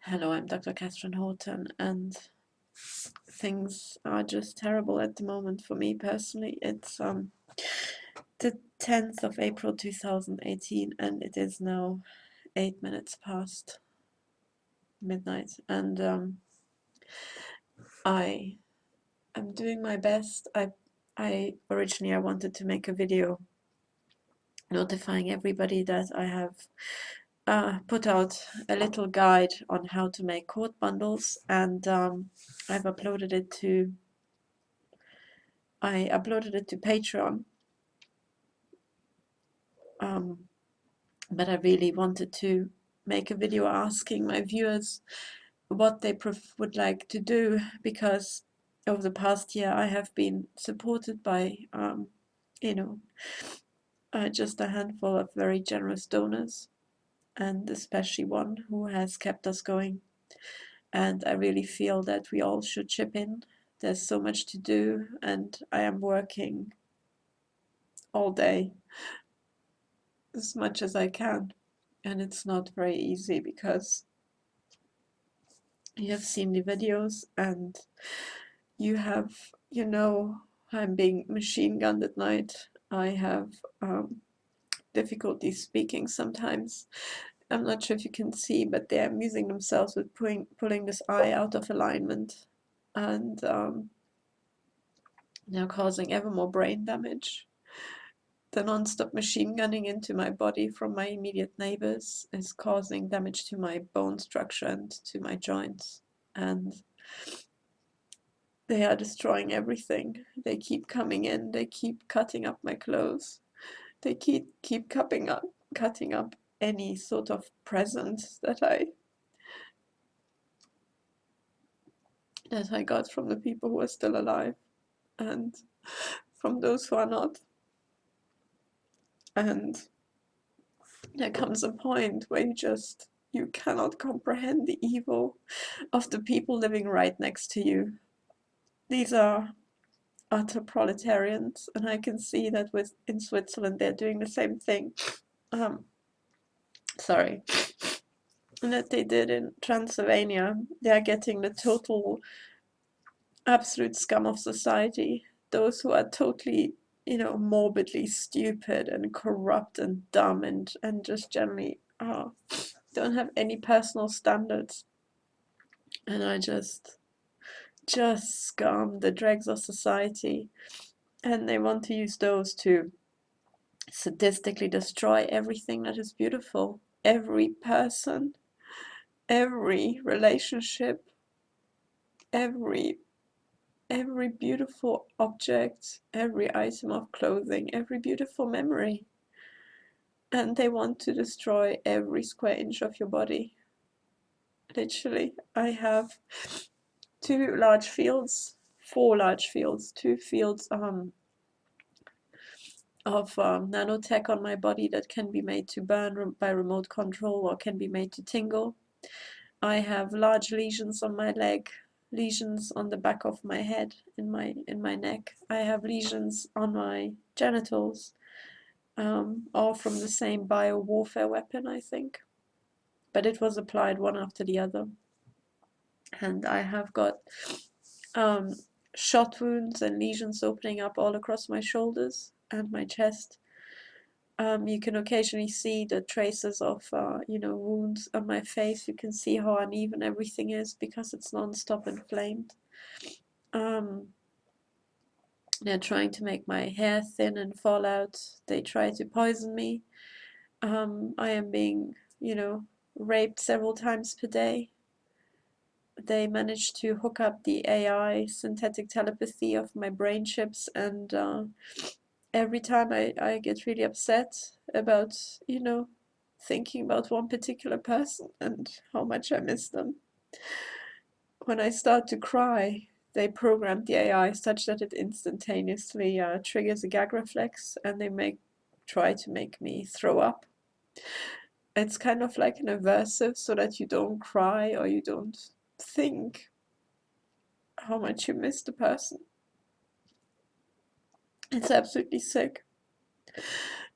Hello, I'm Dr. Katherine Horton, and things are just terrible at the moment for me personally. It's the 10th of April 2018, and it is now 8 minutes past midnight, and I am doing my best. I originally wanted to make a video notifying everybody that I have put out a little guide on how to make cord bundles, and I uploaded it to Patreon, but I really wanted to make a video asking my viewers what they would like to do, because over the past year I have been supported by just a handful of very generous donors, and especially one who has kept us going. And I really feel that we all should chip in. There's so much to do, and I am working all day as much as I can, and it's not very easy because you have seen the videos and I'm being machine gunned at night. I have difficulty speaking sometimes. I'm not sure if you can see, but they're amusing themselves with pulling this eye out of alignment, and they're causing ever more brain damage. The non-stop machine gunning into my body from my immediate neighbors is causing damage to my bone structure and to my joints, and they are destroying everything. They keep coming in, they keep cutting up my clothes, they keep cutting up any sort of present that I got from the people who are still alive and from those who are not. And there comes a point where you cannot comprehend the evil of the people living right next to you. These are utter proletarians, and I can see that in Switzerland they're doing the same thing. Sorry. And that they did in Transylvania. They are getting the total absolute scum of society. Those who are totally, morbidly stupid and corrupt and dumb and just generally don't have any personal standards. And I just scum the dregs of society. And they want to use those to sadistically destroy everything that is beautiful. Every person, every relationship, every beautiful object, every item of clothing, every beautiful memory. And they want to destroy every square inch of your body. Literally, I have four large fields, 2 fields of nanotech on my body that can be made to burn by remote control or can be made to tingle. I have large lesions on my leg, lesions on the back of my head, in my neck. I have lesions on my genitals, all from the same bio-warfare weapon, I think. But it was applied one after the other. And I have got shot wounds and lesions opening up all across my shoulders and my chest. You can occasionally see the traces of, wounds on my face. You can see how uneven everything is because it's non-stop inflamed. They're trying to make my hair thin and fall out. They try to poison me. I am being, raped several times per day. They managed to hook up the AI synthetic telepathy of my brain chips, and every time I get really upset about, thinking about one particular person and how much I miss them. When I start to cry, they programmed the AI such that it instantaneously triggers a gag reflex, and they try to make me throw up. It's kind of like an aversive so that you don't cry or you don't think how much you miss the person. It's absolutely sick.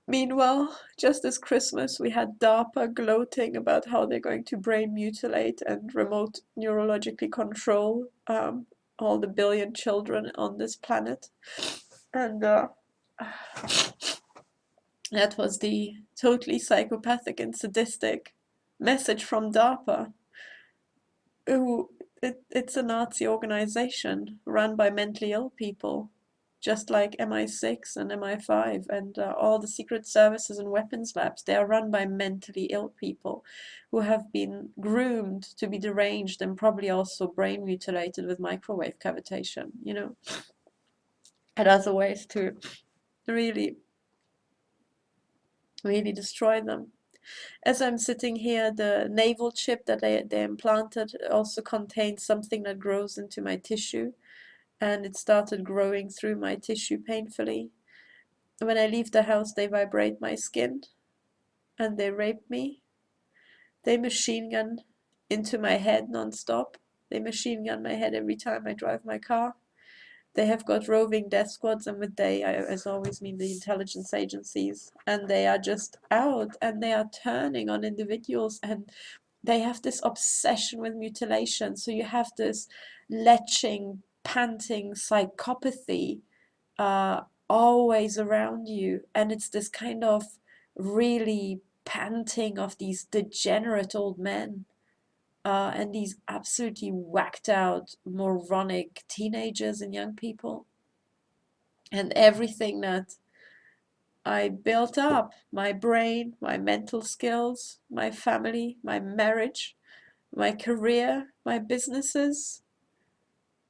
Meanwhile, just this Christmas, we had DARPA gloating about how they're going to brain mutilate and remote neurologically control all the billion children on this planet. And that was the totally psychopathic and sadistic message from DARPA, who it's a Nazi organization run by mentally ill people, just like MI6 and MI5 and all the secret services and weapons labs. They are run by mentally ill people who have been groomed to be deranged and probably also brain mutilated with microwave cavitation, you know, and other ways to really, really destroy them. As I'm sitting here, the naval chip that they implanted also contains something that grows into my tissue, and it started growing through my tissue painfully. When I leave the house, they vibrate my skin, and they rape me. They machine gun into my head non-stop. They machine gun my head every time I drive my car. They have got roving death squads, and with they, I as always mean the intelligence agencies, and they are just out and they are turning on individuals, and they have this obsession with mutilation. So you have this leching, panting psychopathy always around you, and it's this kind of really panting of these degenerate old men and these absolutely whacked out moronic teenagers and young people, and everything that I built up, my brain, my mental skills, my family, my marriage, my career, my businesses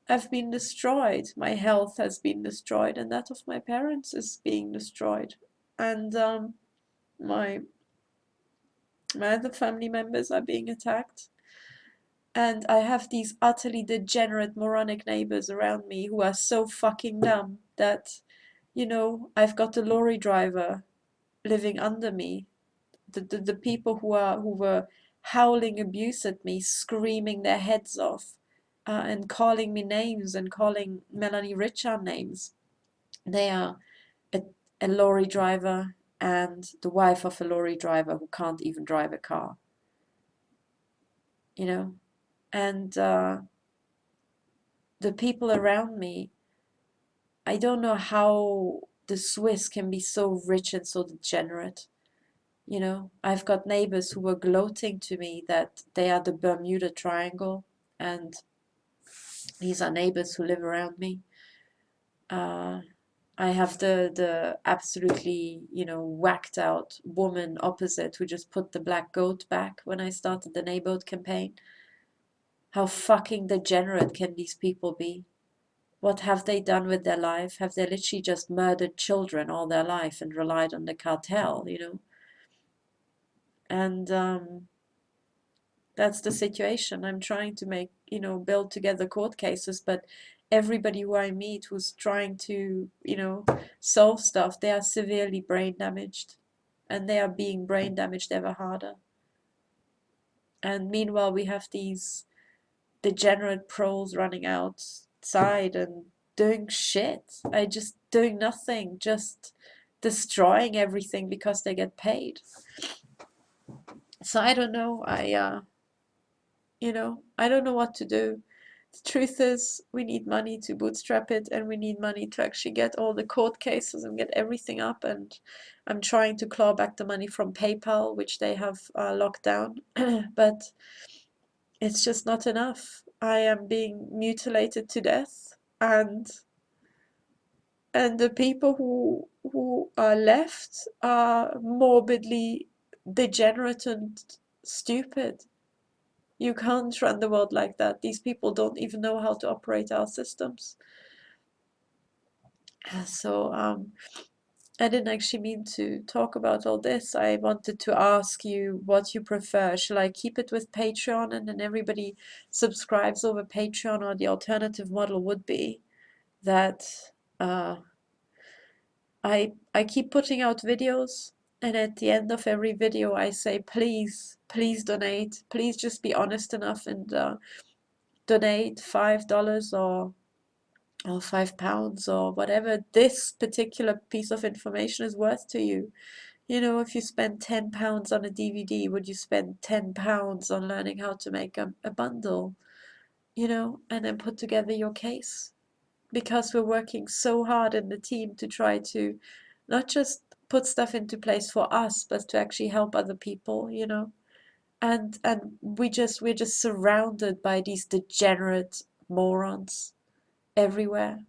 have been destroyed. My health has been destroyed, and that of my parents is being destroyed. And my other family members are being attacked. And I have these utterly degenerate, moronic neighbors around me who are so fucking dumb that, you know, I've got a lorry driver living under me. The people who were howling abuse at me, screaming their heads off, and calling me names and calling Melanie Richard names. They are a, a lorry driver and the wife of a lorry driver who can't even drive a car. You know, and the people around me, I don't know how the Swiss can be so rich and so degenerate. You know, I've got neighbors who were gloating to me that they are the Bermuda Triangle, and these are neighbors who live around me. I have the absolutely, you know, whacked out woman opposite who just put the black goat back when I started the neighborhood campaign. How fucking degenerate can these people be? What have they done with their life? Have they literally just murdered children all their life and relied on the cartel, you know? And that's the situation. I'm trying to make, you know, build together court cases, but everybody who I meet who's trying to, you know, solve stuff, they are severely brain damaged, and they are being brain damaged ever harder. And meanwhile, we have these degenerate pros running outside and doing shit. I just doing nothing, just destroying everything because they get paid. So I don't know. You know, I don't know what to do. The truth is, we need money to bootstrap it, and we need money to actually get all the court cases and get everything up. And I'm trying to claw back the money from PayPal, which they have locked down, but it's just not enough. I am being mutilated to death, and the people who are left are morbidly degenerate and stupid. You can't run the world like that. These people don't even know how to operate our systems. So I didn't actually mean to talk about all this. I wanted to ask you what you prefer. Shall I keep it with Patreon and then everybody subscribes over Patreon, or the alternative model would be that I keep putting out videos, and at the end of every video I say, please, please donate. Please just be honest enough and donate $5 or £5 or whatever this particular piece of information is worth to you. You know, if you spend £10 on a DVD, would you spend £10 on learning how to make a bundle, you know, and then put together your case? Because we're working so hard in the team to try to not just put stuff into place for us, but to actually help other people, you know. And we're just surrounded by these degenerate morons everywhere.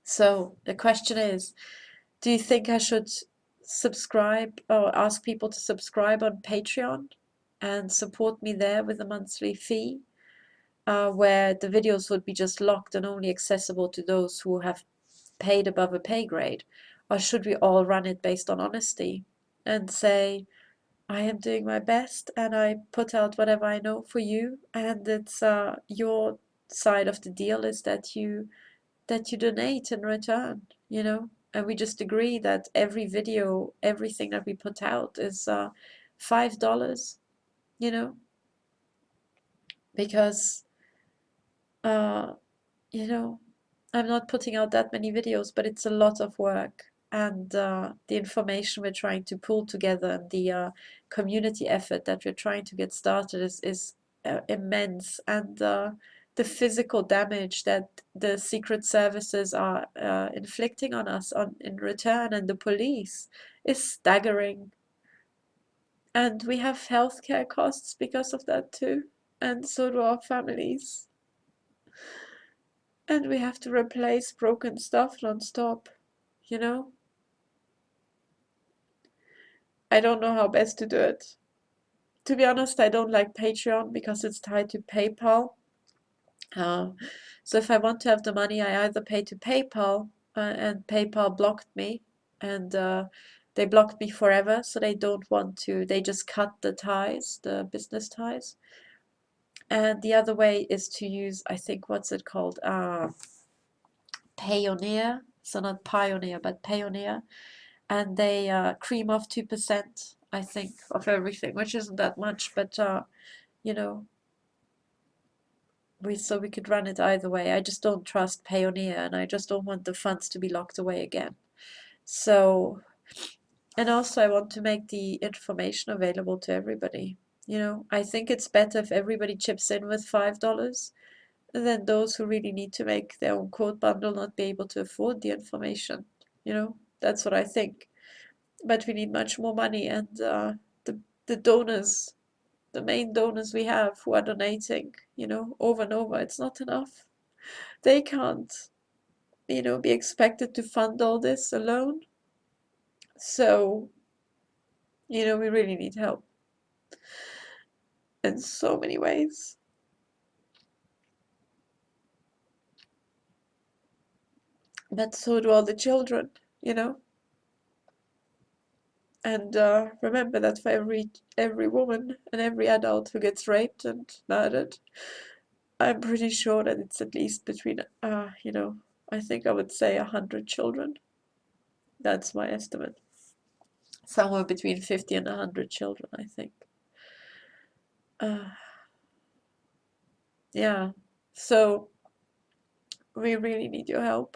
So the question is, do you think I should subscribe or ask people to subscribe on Patreon and support me there with a monthly fee, where the videos would be just locked and only accessible to those who have paid above a pay grade? Or should we all run it based on honesty and say, I am doing my best and I put out whatever I know for you, and it's your side of the deal is that you donate in return, you know? And we just agree that every video, everything that we put out is $5, you know? Because, uh, you know, I'm not putting out that many videos, but it's a lot of work. And the information we're trying to pull together and the community effort that we're trying to get started is immense. And the physical damage that the secret services are inflicting on us in return, and the police, is staggering. And we have healthcare costs because of that too. And so do our families. And we have to replace broken stuff non-stop, you know? I don't know how best to do it. To be honest, I don't like Patreon because it's tied to PayPal. Uh, so if I want to have the money, I either pay to PayPal, and PayPal blocked me, and they blocked me forever, so they don't want to, they just cut the ties, the business ties. And the other way is to use, I think, what's it called? Payoneer. So not Pioneer, but Payoneer. And they cream off 2%, I think, of everything, which isn't that much, but you know, we could run it either way. I just don't trust Payoneer, and I just don't want the funds to be locked away again. So, and also I want to make the information available to everybody. You know, I think it's better if everybody chips in with $5 than those who really need to make their own quote bundle not be able to afford the information. You know, that's what I think. But we need much more money, and the donors, the main donors we have who are donating, you know, over and over, it's not enough. They can't, you know, be expected to fund all this alone. So, you know, we really need help in so many ways. But so do all the children, you know. And remember that for every woman and every adult who gets raped and murdered, I'm pretty sure that it's at least between, you know, I think I would say 100 children. That's my estimate. Somewhere between 50 and 100 children, I think. Uh, yeah. So we really need your help.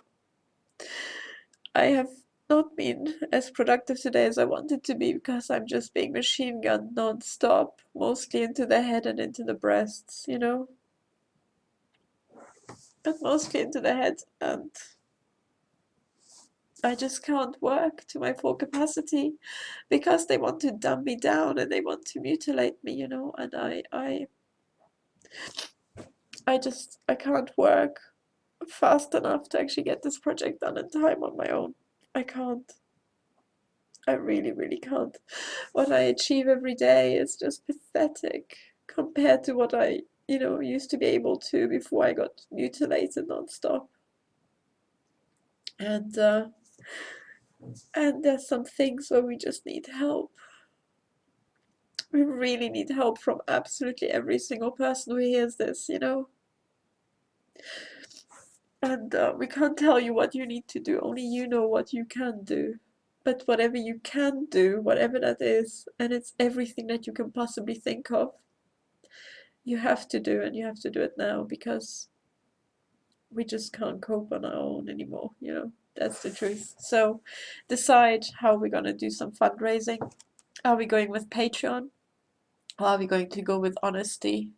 I have not been as productive today as I wanted to be because I'm just being machine gunned non-stop, mostly into the head and into the breasts, you know, but mostly into the head, and I just can't work to my full capacity because they want to dumb me down and they want to mutilate me, you know, and I can't work fast enough to actually get this project done in time on my own. I can't. I really, really can't. What I achieve every day is just pathetic compared to what I, you know, used to be able to before I got mutilated non-stop. And and there's some things where we just need help. We really need help from absolutely every single person who hears this, you know. And we can't tell you what you need to do, only you know what you can do. But whatever you can do, whatever that is, and it's everything that you can possibly think of, you have to do, and you have to do it now because we just can't cope on our own anymore, you know. That's the truth. So decide how we're going to do some fundraising. Are we going with Patreon? Or are we going to go with honesty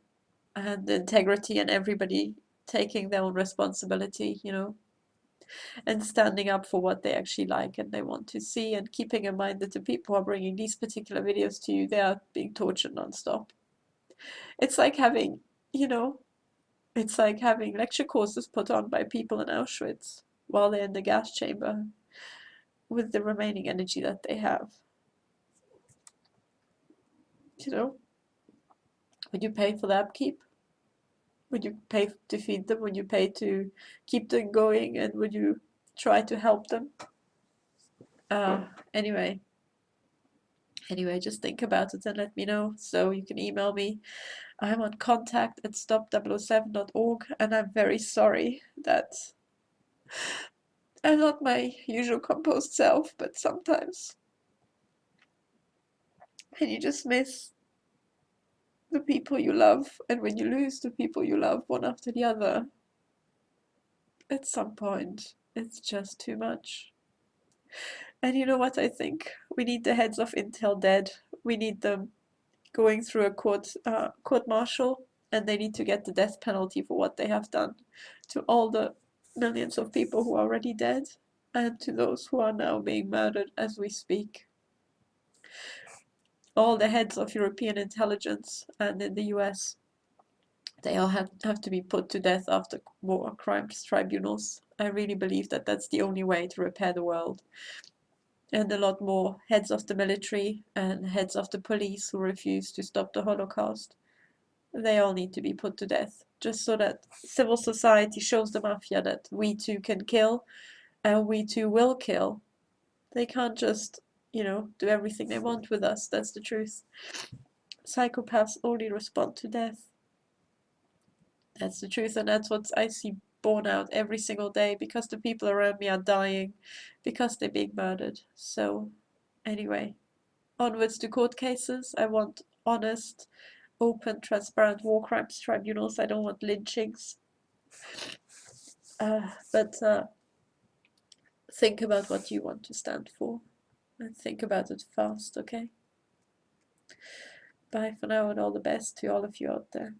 and integrity and everybody taking their own responsibility, you know, and standing up for what they actually like and they want to see, and keeping in mind that the people who are bringing these particular videos to you, they are being tortured non-stop. It's like having, you know, it's like having lecture courses put on by people in Auschwitz while they're in the gas chamber with the remaining energy that they have. You know, would you pay for the upkeep? Would you pay to feed them? Would you pay to keep them going? And would you try to help them? Uh, anyway, just think about it and let me know. So you can email me. I'm on contact@stop007.org, and I'm very sorry that I'm not my usual composed self, but sometimes when you just miss the people you love, and when you lose the people you love one after the other, at some point it's just too much. And you know what I think? We need the heads of Intel dead. We need them going through a court martial, and they need to get the death penalty for what they have done to all the millions of people who are already dead, and to those who are now being murdered as we speak. All the heads of European intelligence and in the US, they all have to be put to death after war crimes tribunals. I really believe that that's the only way to repair the world. And a lot more heads of the military and heads of the police who refuse to stop the Holocaust. They all need to be put to death, just so that civil society shows the mafia that we too can kill, and we too will kill. They can't just, you know, do everything they want with us. That's the truth. Psychopaths only respond to death. That's the truth, and that's what I see borne out every single day, because the people around me are dying, because they're being murdered. So, anyway, onwards to court cases. I want honest, open, transparent war crimes tribunals. I don't want lynchings. But think about what you want to stand for, and think about it fast, okay? Bye for now, and all the best to all of you out there.